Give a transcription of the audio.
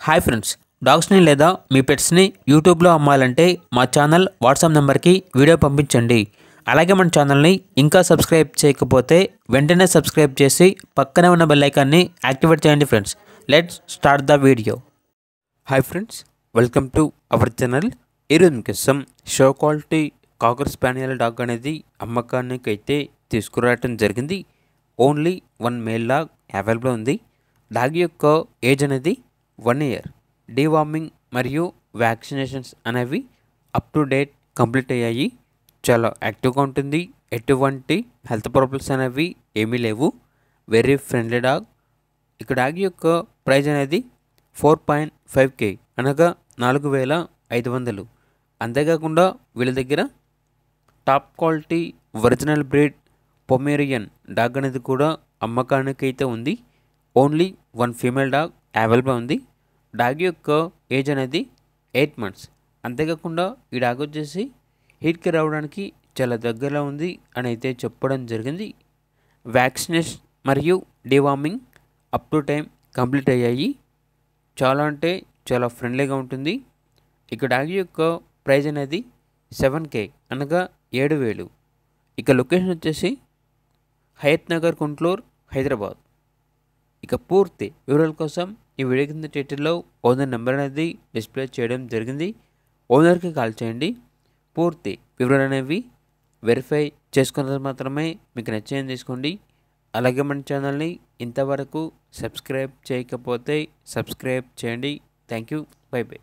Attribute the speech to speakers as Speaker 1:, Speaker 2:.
Speaker 1: Hi friends, డాగ్స్ని లేదా మీ పెట్స్ని యూట్యూబ్లో అమ్మాలంటే మా ఛానల్ వాట్సాప్ నెంబర్కి వీడియో పంపించండి. అలాగే మన ఛానల్ని ఇంకా సబ్స్క్రైబ్ చేయకపోతే వెంటనే సబ్స్క్రైబ్ చేసి పక్కనే ఉన్న బెల్ ఐకాన్ని యాక్టివేట్ చేయండి friends. Let's start the video. Hi friends, welcome to our channel. ఈరోజు కోసం షో క్వాలిటీ కాకర్ స్పానియల్ డాగ్ అనేది అమ్మకానికి అయితే తీసుకురావటం జరిగింది. ఓన్లీ 1 మేల్ డాగ్ అవైలబుల్ ఉంది. డాగ్ యొక్క ఏజ్ అనేది 1 ఇయర్. డీవార్మింగ్ మరియు వ్యాక్సినేషన్స్ అనేవి అప్ టు డేట్ కంప్లీట్ అయ్యాయి. చాలా యాక్టివ్గా ఉంటుంది. ఎటువంటి హెల్త్ ప్రాబ్లమ్స్ అనేవి ఏమీ లేవు. Very friendly dog. ఇక డాగ్ యొక్క ప్రైజ్ అనేది 4.5K అనగా 4,500. అంతేకాకుండా వీళ్ళ దగ్గర top quality original breed Pomeranian dog అనేది కూడా అమ్మకానికి అయితే ఉంది. ఓన్లీ 1 ఫీమేల్ డాగ్ అవైలబుల్ ఉంది. డాగ్ యొక్క ఏజ్ అనేది 8 మంత్స్. అంతేకాకుండా ఈ డాగ్ వచ్చేసి హీట్కి రావడానికి చాలా దగ్గరలో ఉంది అని అయితే చెప్పడం జరిగింది. వ్యాక్సినేషన్ మరియు deworming up to time complete అయ్యాయి. చాలా అంటే చాలా ఫ్రెండ్లీగా ఉంటుంది. ఇక డాగ్ యొక్క ప్రైజ్ అనేది 7K అనగా 7,000. ఇక లొకేషన్ వచ్చేసి హయత్ నగర్, గుంటూరు, హైదరాబాద్. ఇక పూర్తి వివరాల కోసం ఈ వీడియో కింద టైటిల్లో ఓనర్ నెంబర్ అనేది డిస్ప్లే చేయడం జరిగింది. ఓనర్కి కాల్ చేయండి. పూర్తి వివరాలు అనేవి వెరిఫై చేసుకున్నది మాత్రమే మీకు నచ్చేది తీసుకోండి. అలాగే మన ఛానల్ని ఇంతవరకు సబ్స్క్రైబ్ చేయకపోతే సబ్స్క్రైబ్ చేయండి. Thank you. By by.